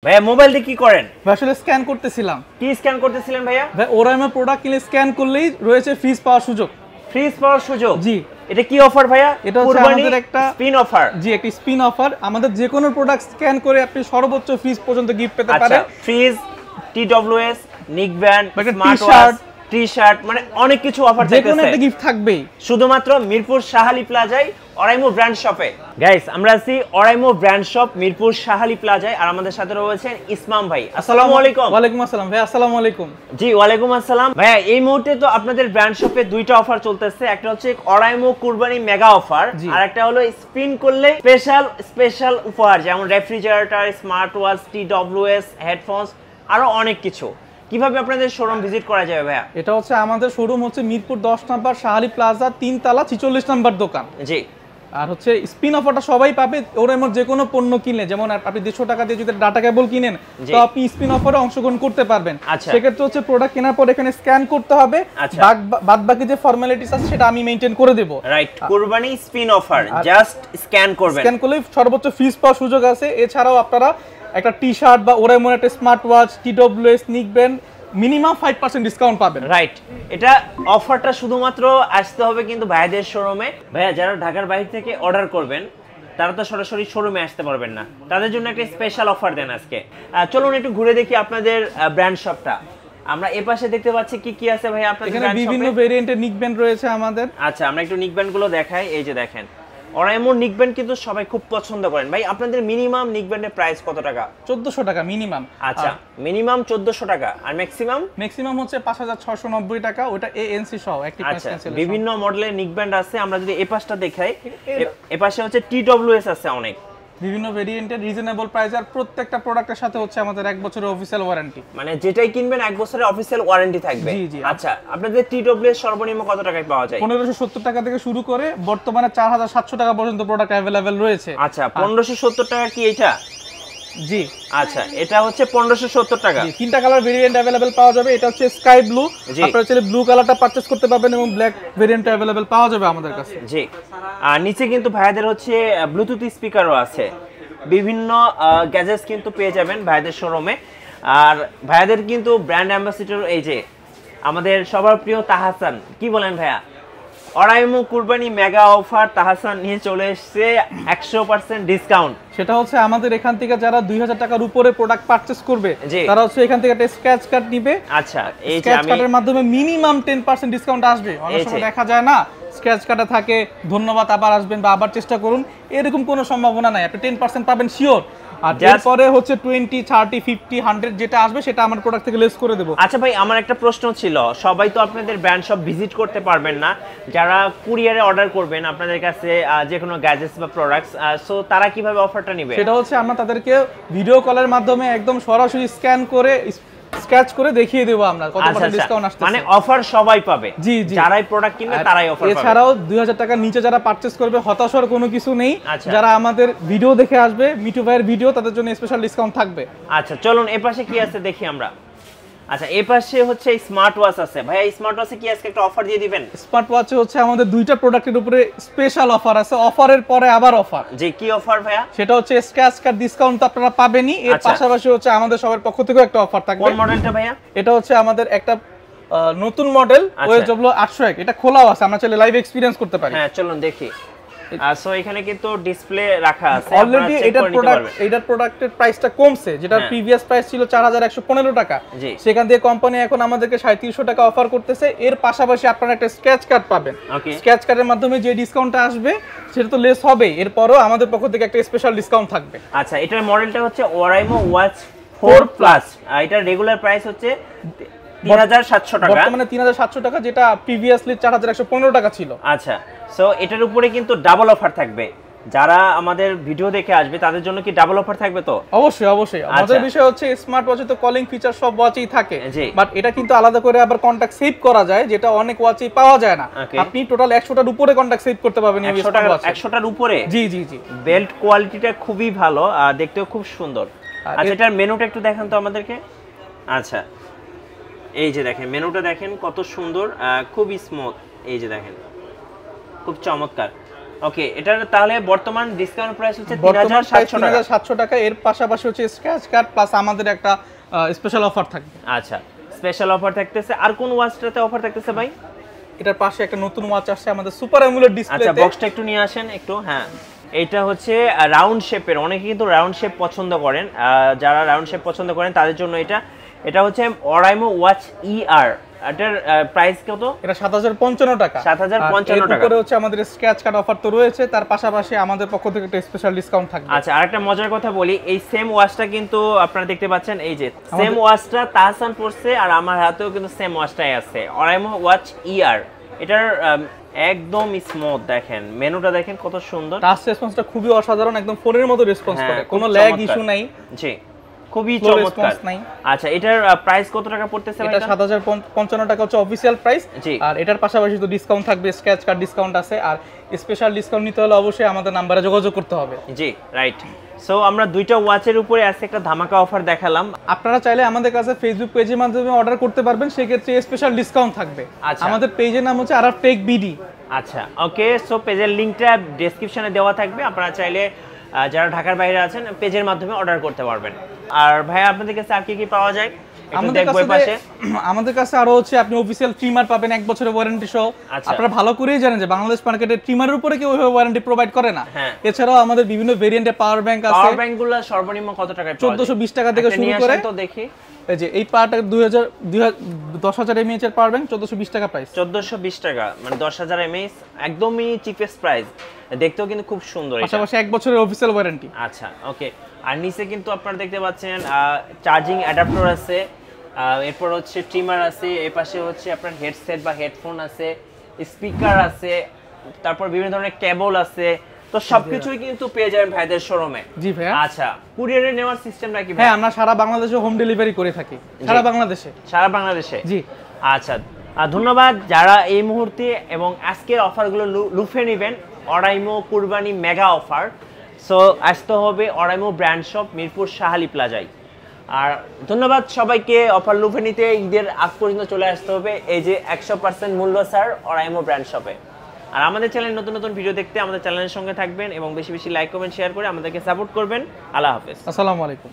ভাইয়া মোবাইল দিয়ে কি করেন? আসলে স্ক্যান করতেছিলাম। কি স্ক্যান করতেছিলেন ভাইয়া? ভাই ওরাইমা প্রোডাক্ট কিনে স্ক্যান করলেই রয়েছে ফ্রিজ পাওয়ার সুযোগ। ফ্রিজ পাওয়ার সুযোগ? জি। এটা কি অফার ভাইয়া? এটা হচ্ছে আমাদের একটা স্পিন অফার। জি, একটা স্পিন অফার। আমাদের যে কোনো প্রোডাক্ট স্ক্যান করে আপনি সর্বোচ্চ ফ্রিজ পর্যন্ত গিফট পেতে পারেন। আচ্ছা, fridge, TWS, neck band, smart t-shirt, t-shirt, মানে অনেক কিছু অফার থাকতেছে। যে কোনো একটা গিফট থাকবেই। শুধুমাত্র মিরপুর শাহালি প্লাজায় অরাইমো ব্র্যান্ড শপে। গাইস, আমরা আছি অরাইমো ব্র্যান্ড শপ মিরপুর শাহালি প্লাজায়, আর আমাদের সাথে রয়েছেন ইসমাম ভাই। আসসালামু আলাইকুম। ওয়ালাইকুম আসসালাম ভাই। আসসালামু আলাইকুম। জি, ওয়ালাইকুম আসসালাম ভাইয়া। এই মুহূর্তে তো আপনাদের ব্র্যান্ড শপে দুইটা অফার চলতেছে, একটা হচ্ছে অরাইমো কুরবানি মেগা অফার, আর একটা হলো স্পিন করলে স্পেশাল উপহার, যেমন refrigerator, smart watch, TWS, headphones, আরো অনেক কিছু। কিভাবে আপনাদের শোরুম ভিজিট করা যাবে ভাইয়া? এটা হচ্ছে আমাদের শোরুম হচ্ছে মিরপুর 10 নম্বর শাহালি প্লাজা 3 তলা 46 নম্বর দোকান। জি। আর হচ্ছে স্পিন অফারটা সবাই পাবে। ওরাইমোর যে কোনো পণ্য কিনলে, যেমন আপনি 150 টাকা দিয়ে যদি ডাটা কেবল কিনেন, তো আপনি স্পিন অফারে অংশগ্রহণ করতে পারবেন। সেক্ষেত্রে হচ্ছে প্রোডাক্ট কেনার পর এখানে স্ক্যান করতে হবে, বাদ বাকি যে ফর্মালিটিস আছে সেটা আমি মেইনটেইন করে দেব। রাইট, কুরবানি স্পিন অফার, জাস্ট স্ক্যান করবেন। স্ক্যান করলে সর্বোচ্চ ফিস পাওয়ার সুযোগ আছে। এছাড়াও আপনারা একটা টি-শার্ট বা ওরাইমোর একটা smart watch, TWS, neck band minimum 5% discount পাবেন। রাইট, এটা অফারটা শুধুমাত্র আসতে হবে কিন্তু ভাইদের শোরুমে। ভাইয়া, যারা ঢাকার বাইরে থেকে অর্ডার করবেন তারা তো সরাসরি শোরুমে আসতে পারবেন না, তাদের জন্য একটা স্পেশাল অফার দেন আজকে। চলুন একটু ঘুরে দেখি আপনাদের ব্র্যান্ড শপটা। আমরা এই পাশে দেখতে পাচ্ছি কি কি আছে ভাই আপনাদের এখানে বিভিন্ন ভেরিয়েন্টের নিক ব্যান্ড রয়েছে আমাদের। আচ্ছা, আমরা একটু নিক ব্যান্ড গুলো দেখাই। এই যে দেখেন, অরাইমোর নিক ব্যান্ড কিন্তু সবাই খুব পছন্দ করেন। ভাই, আপনাদের মিনিমাম নিক ব্যান্ডের প্রাইস কত টাকা? 1400 টাকা মিনিমাম। আচ্ছা, মিনিমাম 1400 টাকা। আর ম্যাক্সিমাম হচ্ছে 5690 টাকা। ওটা ANC সহ অ্যাক্টিভ নয়েজ ক্যান্সেলেশন। বিভিন্ন মডেলের নিক ব্যান্ড আছে। আমরা যদি এই পাশটা দেখাই, এই পাশে হচ্ছে TWS আছে অনেক বিভিন্ন ভেরিয়েন্টের রিজনেবল প্রাইস, আর প্রত্যেকটা প্রোডাক্টের সাথে হচ্ছে আমাদের 1 বছরের অফিশিয়াল ওয়ারেন্টি। মানে যেটাই কিনবেন 1 বছরের অফিশিয়াল ওয়ারেন্টি থাকবে। জি জি। আচ্ছা, আপনাদের TWS সর্বনিম্ন কত টাকায় পাওয়া যায়? 1570 টাকা থেকে শুরু করে বর্তমানে 4700 টাকা পর্যন্ত প্রোডাক্ট अवेलेबल রয়েছে। আচ্ছা, 1570 টাকা কি এটা? জি। আচ্ছা, এটা হচ্ছে 1570 টাকা। তিনটা কালার ভেরিয়েন্ট अवेलेबल পাওয়া যাবে। এটা হচ্ছে স্কাই ব্লু, আপনারা চাইলে ব্লু কালারটা পারচেজ করতে পারবেন, এবং ব্ল্যাক ভেরিয়েন্ট अवेलेबल পাওয়া যাবে আমাদের কাছে। জি। আর নিচে কিন্তু ভাইদের হচ্ছে ব্লুটুথ স্পিকারও আছে। বিভিন্ন গ্যাজেটস কিন্তু পেয়ে যাবেন ভাইদের শোরুমে। আর ভাইদের কিন্তু ব্র্যান্ড অ্যাম্বাসেডর এই যে আমাদের সবার প্রিয় তাহাসান। কি বলেন ভাইয়া? অরাইমো কুরবানি মেগা অফার, তাহাসান নিয়ে চলে এসেছে 100% ডিসকাউন্ট। সেটা হচ্ছে আমাদের এখান থেকে যারা 2000 টাকার উপরে প্রোডাক্ট পারচেজ করবে, তারা হচ্ছে এখান থেকে একটা স্ক্র্যাচ কার্ড নিবে। আচ্ছা, এই যে স্ক্র্যাচ কার্ডের মাধ্যমে মিনিমাম 10% ডিসকাউন্ট আসবে। অনেক সময় দেখা যায় না, স্ক্র্যাচ কার্ডে থাকে ধন্যবাদ, আবার আসবেন বা আবার চেষ্টা করুন, এরকম কোনো সম্ভাবনা নাই। আপনি 10% পাবেন শিওর। আর এরপরে হচ্ছে 20, 30, 50, 100 যেটা আসবে সেটা আমার প্রোডাক্ট থেকে লেস করে দেব। আচ্ছা ভাই, আমার একটা প্রশ্ন ছিল, সবাই তো আপনাদের ব্র্যান্ড শপ ভিজিট করতে পারবেন না, যারা কুরিয়ারে অর্ডার করবেন আপনাদের কাছে যে কোনো গ্যাজেটস বা প্রোডাক্টস, সো তারা কিভাবে অফারটা নেবে? সেটা হচ্ছে আমরা তাদেরকে ভিডিও কলের মাধ্যমে একদম সরাসরি স্ক্যান করে স্ক্র্যাচ করে দেখিয়ে দেব আমরা কত পার্সেন্ট ডিসকাউন্ট আসছে। মানে অফার সবাই পাবে। জি জি। যারাই প্রোডাক্ট কিনবে তারাই অফার পাবে। এছাড়াও 2000 টাকার নিচে যারা পারচেজ করবে, হতাশার কোনো কিছু নেই। যারা আমাদের ভিডিও দেখে আসবে, মিটু ভাইয়ের ভিডিও, তাদের জন্য স্পেশাল ডিসকাউন্ট থাকবে। আচ্ছা, চলুন এই পাশে কি আছে দেখি আমরা। আচ্ছা, এই পাশে হচ্ছে স্মার্ট ওয়াচ আছে। ভাই, এই স্মার্ট ওয়াচে কি আজকে একটা অফার দিয়ে দিবেন? স্মার্ট ওয়াচে হচ্ছে আমাদের দুইটা প্রোডাক্টের উপরে স্পেশাল অফার আছে, অফারের পরে আবার অফার। জি, কি অফার ভাইয়া? সেটা হচ্ছে স্ক্র্যাচ কার্ড ডিসকাউন্ট তো আপনারা পাবেনই, এর পাশাপাশি হচ্ছে আমাদের সবার পক্ষ থেকেও একটা অফার থাকবে। কোন মডেলটা ভাইয়া? এটা হচ্ছে আমাদের একটা নতুন মডেল, ওয়েজ হলো 801। এটা খোলাও আছে, আমরা চাইলে লাইভ এক্সপেরিয়েন্স করতে পারি। হ্যাঁ, চলুন দেখি। সো এখানে কিন্তু ডিসপ্লে রাখা আছে, অলরেডি এটার প্রোডাক্টের প্রাইসটা কমছে, যেটা প্রিভিয়াস প্রাইস ছিল 4115 টাকা, সেখান থেকে কোম্পানি এখন আমাদেরকে 3700 টাকা অফার করতেছে। এর পাশাপাশি আপনারা একটা স্ক্র্যাচ কার্ড পাবেন। স্ক্র্যাচ কার্ডের মাধ্যমে যে ডিসকাউন্টটা আসবে সেটা তো লেস হবে, এরপরও আমাদের পক্ষ থেকে একটা স্পেশাল ডিসকাউন্ট থাকবে। আচ্ছা, এটার মডেলটা হচ্ছে অরাইমো ওয়াচ 4 প্লাস। এটার রেগুলার প্রাইস হচ্ছে 3700 টাকা, বর্তমানে 3700 টাকা, যেটা প্রিভিয়াসলি 4115 টাকা ছিল। আচ্ছা, সো এটার উপরে কিন্তু ডাবল অফার থাকবে। যারা আমাদের ভিডিও দেখে আসবে তাদের জন্য কি ডাবল অফার থাকবে? তো অবশ্যই অবশ্যই। আমাদের বিষয় হচ্ছে স্মার্ট ওয়াচে তো কলিং ফিচার সব ওয়াচেই থাকে, বাট এটা কিন্তু আলাদা করে আবার কন্টাক্ট সেভ করা যায়, যেটা অনেক ওয়াচেই পাওয়া যায় না। আপনি টোটাল 100টার উপরে কন্টাক্ট সেভ করতে পারবেন। 100টার উপরে? জি জি জি। বেল্ট কোয়ালিটিটা খুবই ভালো আর দেখতেও খুব সুন্দর। আচ্ছা, এটার মেনুটা একটু দেখান তো আমাদেরকে। আচ্ছা, এই যে দেখেন মেনুটা, দেখেন কত সুন্দর, খুবই স্মুথ। এই যে দেখেন, খুব চমৎকার। ওকে, এটার তাহলে বর্তমান ডিসকাউন্ট প্রাইস হচ্ছে 3700 টাকা। এর পাশাপাশি হচ্ছে স্ক্র্যাচ কার্ড প্লাস আমাদের একটা স্পেশাল অফার থাকবে। আচ্ছা, স্পেশাল অফার থাকতেছে। আর কোন ওয়াচটাতে অফার থাকতেছে ভাই? এটার পাশে একটা নতুন ওয়াচ আসছে আমাদের সুপার অ্যামোলেড ডিসপ্লেতে। আচ্ছা, বক্সটা একটু নিয়ে আসেন একটু। হ্যাঁ, এটা হচ্ছে রাউন্ড শেপের, অনেকে কিন্তু রাউন্ড শেপ পছন্দ করেন, যারা রাউন্ড শেপ পছন্দ করেন তাদের জন্য এটা হচ্ছে অরাইমো ওয়াচ ER। এটার প্রাইস কত? এটা 7055 টাকা। 7055 টাকা। এরপরে হচ্ছে আমাদের স্ক্র্যাচ কার্ড অফার তো রয়েছে, তার পাশাপাশি আমাদের পক্ষ থেকে একটা স্পেশাল ডিসকাউন্ট থাকবে। আচ্ছা, আরেকটা মজার কথা বলি, এই সেম ওয়াচটা কিন্তু আপনারা দেখতে পাচ্ছেন, এই যে সেম ওয়াচটা তাহসান পড়ছে আর আমার হাতেও কিন্তু সেম ওয়াচটাই আছে, অরাইমো ওয়াচ ER। এটার একদম স্মুথ, দেখেন মেনুটা দেখেন কত সুন্দর, টাচ রেসপন্সটা খুবই অসাধারণ, একদম ফোনের মতো রেসপন্স করে, কোনো ল্যাগ ইস্যু নাই। জি, খুবই চমৎকার। আচ্ছা, এটার প্রাইস কত টাকা পড়তেছে? এটা 7055 টাকা হচ্ছে অফিশিয়াল প্রাইস। আর এটার পাশাপাশি তো ডিসকাউন্ট থাকবে, স্ক্র্যাচ কার্ড ডিসকাউন্ট আছে, আর স্পেশাল ডিসকাউন্ট নিতে হলে অবশ্যই আমাদের নম্বরে যোগাযোগ করতে হবে। জি, রাইট। সো আমরা দুইটা ওয়াচের উপরে আজকে একটা ধামাকা অফার দেখালাম। আপনারা চাইলে আমাদের কাছে ফেসবুক পেজের মাধ্যমে অর্ডার করতে পারবেন, সেক্ষেত্রে স্পেশাল ডিসকাউন্ট থাকবে। আমাদের পেজের নাম হচ্ছে আরব টেক বিডি। আচ্ছা, ওকে। সো পেজের লিংকটা ডেসক্রিপশনে দেওয়া থাকবে, আপনারা চাইলে যারা ঢাকার বাইরে আছেন পেজের মাধ্যমে অর্ডার করতে পারবেন। আর ভাই, আপনাদের কাছে আর কি কি পাওয়া যায়? আমাদের কাছে আরো হচ্ছে আপনি অফিশিয়াল ট্রিমার পাবেন 1 বছরের ওয়ারেন্টি সহ। আপনারা ভালো করেই জানেন যে বাংলাদেশ মার্কেটে ট্রিমারের উপরে কেউ ওইভাবে ওয়ারেন্টি প্রোভাইড করে না। এছাড়াও আমাদের বিভিন্ন ভেরিয়েন্টে পাওয়ার ব্যাংক আছে। পাওয়ার ব্যাংকগুলো সর্বনিম্ন কত টাকায় পাওয়া যায়? 1420 টাকা থেকে শুরু করে। তো দেখি, এই যে এই পাওয়ারটা 10000 mAh এর পাওয়ার ব্যাংক 1420 টাকা প্রাইস। 1420 টাকা, মানে 10000 mAh, একদমই চিপেস্ট প্রাইস। দেখতেও কিন্তু খুব সুন্দর, পাশাপাশি 1 বছরের অফিশিয়াল ওয়ারেন্টি। আচ্ছা, ওকে। আর নিচে কিন্তু আপনারা দেখতে পাচ্ছেন চার্জিং অ্যাডাপ্টার আছে, এরপর হচ্ছে ট্রিমার আছে, এই পাশে হচ্ছে আপনার হেডসেট বা হেডফোন আছে, স্পিকার আছে, তারপর বিভিন্ন ধরনের কেবল আছে। তো সবকিছুই কিন্তু পেয়ে যাবেন ভাইদের শোরুমে। জি ভাই। আচ্ছা, কুরিয়ারে নেওয়ার সিস্টেমটা কি ভাই? হ্যাঁ, আমরা সারা বাংলাদেশে হোম ডেলিভারি করে থাকি। সারা বাংলাদেশে। জি। আচ্ছা, ধন্যবাদ যারা এই মুহূর্তে এবং আজকের অফারগুলো লুফে নেবেন, অরাইমো কুরবানি মেগা অফার। সো আসতে হবে অরাইমো ব্র্যান্ড শপ, মিরপুর শাহালি প্লাজায়। আর ধন্যবাদ সবাইকে অফার লুফে নিতে ঈদের আগ পর্যন্ত চলে আসতে হবে এই যে 100% মূল্য স্যার অরাইমো ব্র্যান্ড শপে। আর আমাদের চ্যানেলে নতুন নতুন ভিডিও দেখতে আমাদের চ্যানেলের সঙ্গে থাকবেন এবং বেশি বেশি লাইক কমেন্ট শেয়ার করে আমাদেরকে সাপোর্ট করবেন। আল্লাহ হাফেজ। আসসালামু আলাইকুম।